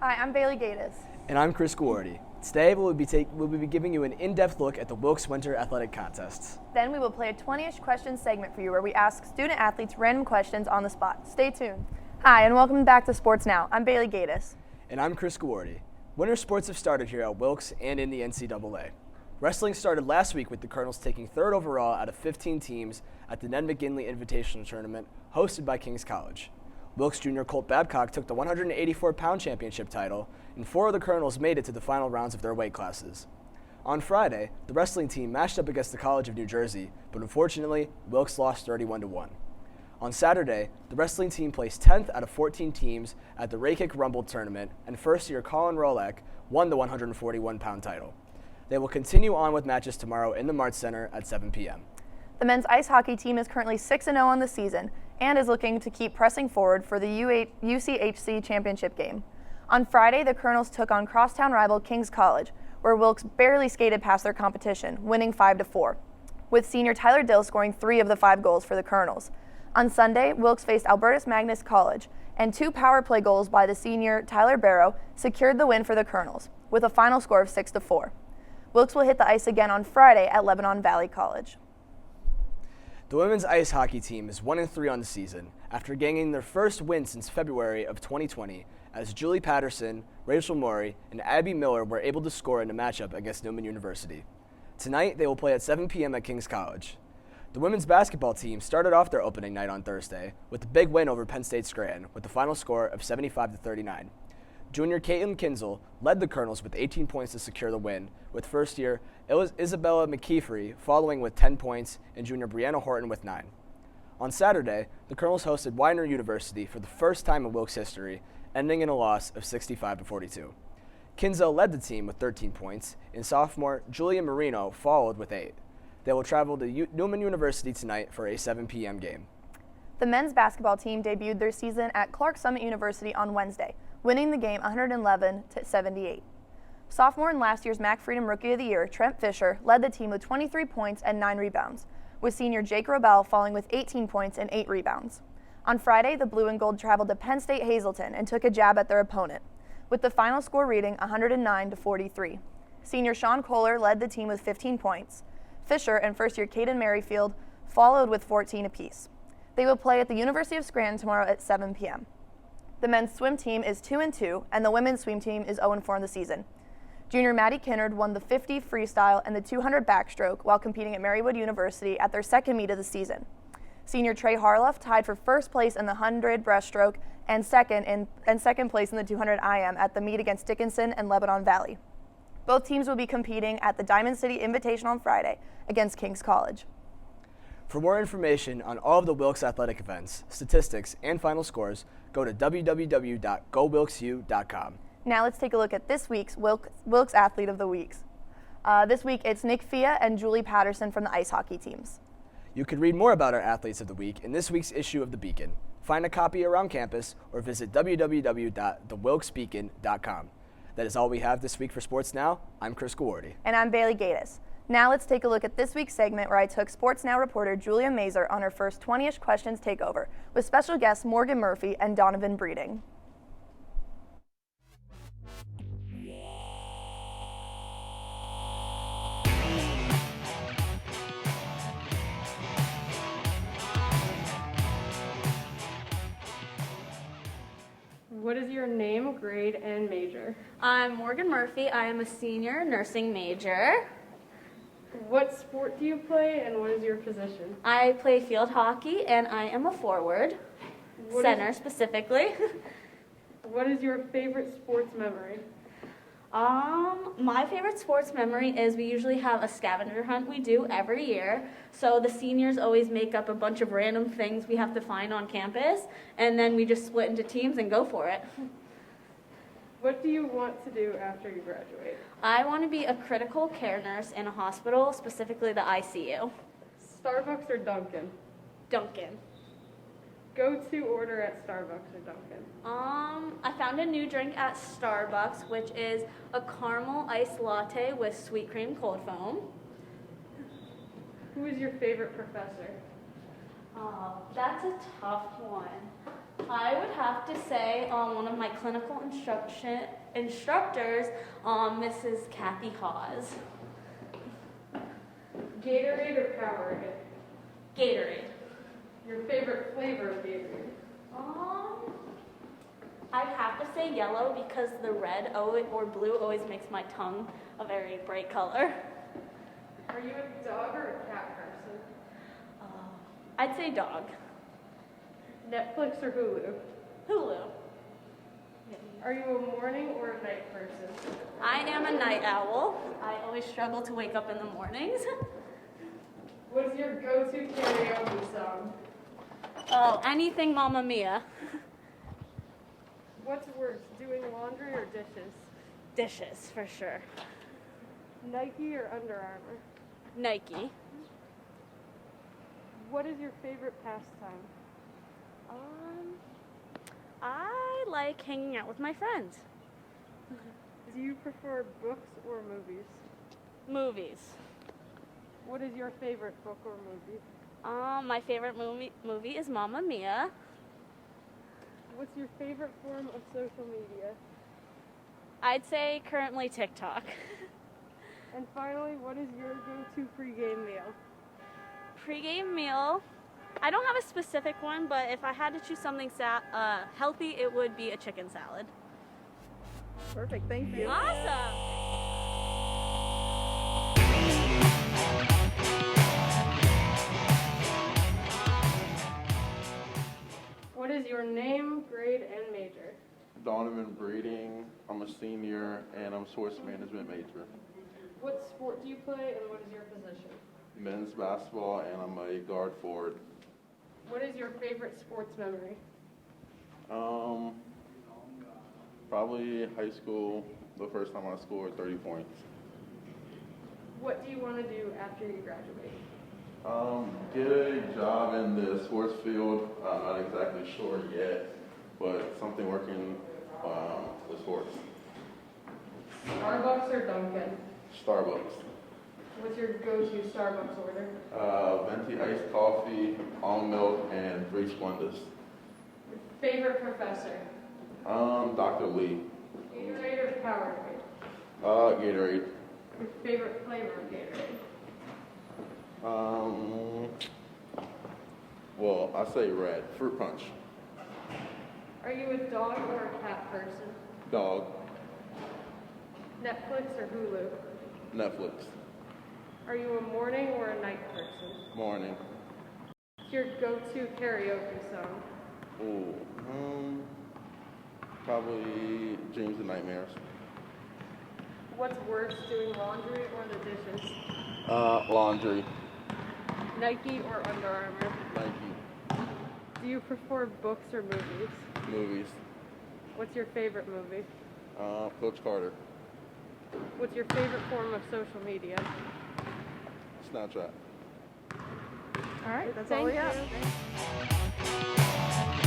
Hi, I'm Bailey Gatis. And I'm Chris Guardi. Today we'll be giving you an in-depth look at the Wilkes Winter Athletic Contests. Then we will play a 20-ish question segment for you where we ask student athletes random questions on the spot. Stay tuned. Hi, and welcome back to Sports Now. I'm Bailey Gatis. And I'm Chris Guardi. Winter sports have started here at Wilkes and in the NCAA. Wrestling started last week with the Colonels taking third overall out of 15 teams at the Ned McGinley Invitational Tournament hosted by King's College. Wilkes junior Colt Babcock took the 184-pound championship title, and 4 of the Colonels made it to the final rounds of their weight classes. On Friday, the wrestling team matched up against the College of New Jersey, but unfortunately, Wilkes lost 31-1. On Saturday, the wrestling team placed 10th out of 14 teams at the Raykick Rumble tournament, and first-year Colin Rolak won the 141-pound title. They will continue on with matches tomorrow in the Mart Center at 7 p.m. The men's ice hockey team is currently 6-0 on the season and is looking to keep pressing forward for the UCHC championship game. On Friday, the Colonels took on crosstown rival King's College, where Wilkes barely skated past their competition, winning 5-4, with senior Tyler Dill scoring 3 of the 5 goals for the Colonels. On Sunday, Wilkes faced Albertus Magnus College, and 2 power play goals by the senior Tyler Barrow secured the win for the Colonels, with a final score of 6-4. Wilkes will hit the ice again on Friday at Lebanon Valley College. The women's ice hockey team is 1-3 on the season after gaining their first win since February of 2020 as Julie Patterson, Rachel Morey, and Abby Miller were able to score in a matchup against Newman University. Tonight, they will play at 7 p.m. at King's College. The women's basketball team started off their opening night on Thursday with a big win over Penn State Scranton with the final score of 75-39. Junior Caitlin Kinzel led the Colonels with 18 points to secure the win, with first-year Isabella McKeefery following with 10 points and junior Brianna Horton with 9. On Saturday, the Colonels hosted Widener University for the first time in Wilkes history, ending in a loss of 65-42. Kinzel led the team with 13 points, and sophomore Julia Marino followed with 8. They will travel to Newman University tonight for a 7 p.m. game. The men's basketball team debuted their season at Clark Summit University on Wednesday, winning the game 111-78. Sophomore and last year's MAC Freedom Rookie of the Year, Trent Fisher, led the team with 23 points and 9 rebounds, with senior Jake Robel falling with 18 points and 8 rebounds. On Friday, the Blue and Gold traveled to Penn State Hazleton and took a jab at their opponent, with the final score reading 109-43. Senior Sean Kohler led the team with 15 points. Fisher and first-year Caden Merrifield followed with 14 apiece. They will play at the University of Scranton tomorrow at 7 p.m. The men's swim team is 2-2, and the women's swim team is 0-4 in the season. Junior Maddie Kinnard won the 50 freestyle and the 200 backstroke while competing at Marywood University at their second meet of the season. Senior Trey Harloff tied for first place in the 100 breaststroke and second place in the 200 IM at the meet against Dickinson and Lebanon Valley. Both teams will be competing at the Diamond City Invitational on Friday against King's College. For more information on all of the Wilkes athletic events, statistics, and final scores, go to www.gowilkesU.com. Now let's take a look at this week's Wilkes Athlete of the Week. This week it's Nick Fia and Julie Patterson from the ice hockey teams. You can read more about our Athletes of the Week in this week's issue of The Beacon. Find a copy around campus or visit www.thewilkesbeacon.com. That is all we have this week for Sports Now. I'm Chris Guardi. And I'm Bailey Gatis. Now let's take a look at this week's segment where I took Sports Now reporter Julia Mazer on her first 20-ish questions takeover with special guests Morgan Murphy and Donovan Breeding. What is your name, grade, and major? I'm Morgan Murphy. I am a senior nursing major. What sport do you play, and what is your position? I play field hockey, and I am a forward, center specifically. What is your favorite sports memory? My favorite sports memory is we usually have a scavenger hunt we do every year. So the seniors always make up a bunch of random things we have to find on campus, and then we just split into teams and go for it. What do you want to do after you graduate? I want to be a critical care nurse in a hospital, specifically the ICU. Starbucks or Dunkin'? Dunkin'. Go-to order at Starbucks or Dunkin'? I found a new drink at Starbucks, which is a caramel iced latte with sweet cream cold foam. Who is your favorite professor? Oh, that's a tough one. I would have to say one of my clinical instructors, Mrs. Kathy Hawes. Gatorade or Powerade? Gatorade. Your favorite flavor of Gatorade? I'd have to say yellow because the red or blue always makes my tongue a very bright color. Are you a dog or a cat person? I'd say dog. Netflix or Hulu? Hulu. Are you a morning or a night person? I am a night owl. I always struggle to wake up in the mornings. What's your go-to karaoke song? Oh, anything Mamma Mia. What's worse, doing laundry or dishes? Dishes, for sure. Nike or Under Armour? Nike. What is your favorite pastime? I like hanging out with my friends. Do you prefer books or movies? Movies. What is your favorite book or movie? My favorite movie is Mamma Mia. What's your favorite form of social media? I'd say currently TikTok. And finally, what is your go-to pregame meal? Pre-game meal, I don't have a specific one, but if I had to choose something healthy, it would be a chicken salad. Perfect, thank you. Awesome! What is your name, grade, and major? Donovan Breeding. I'm a senior and I'm sports management major. What sport do you play and what is your position? Men's basketball and I'm a guard forward. What is your favorite sports memory? Probably high school, the first time I scored 30 points. What do you want to do after you graduate? Get a job in the sports field. I'm not exactly sure yet, but something working with sports. Starbucks or Dunkin'? Starbucks. What's your go-to Starbucks order? Venti iced coffee, almond milk, and 3 Splendors. Favorite professor? Dr. Lee. Gatorade or Powerade? Gatorade. Your favorite flavor of Gatorade? Well, I say red. Fruit punch. Are you a dog or a cat person? Dog. Netflix or Hulu? Netflix. Are you a morning or a night person? Morning. What's your go-to karaoke song? Ooh. Probably Dreams and Nightmares. What's worse, doing laundry or the dishes? Laundry. Nike or Under Armour? Nike. Do you prefer books or movies? Movies. What's your favorite movie? Coach Carter. What's your favorite form of social media? Snapchat. All right, that's all we have. Thank you.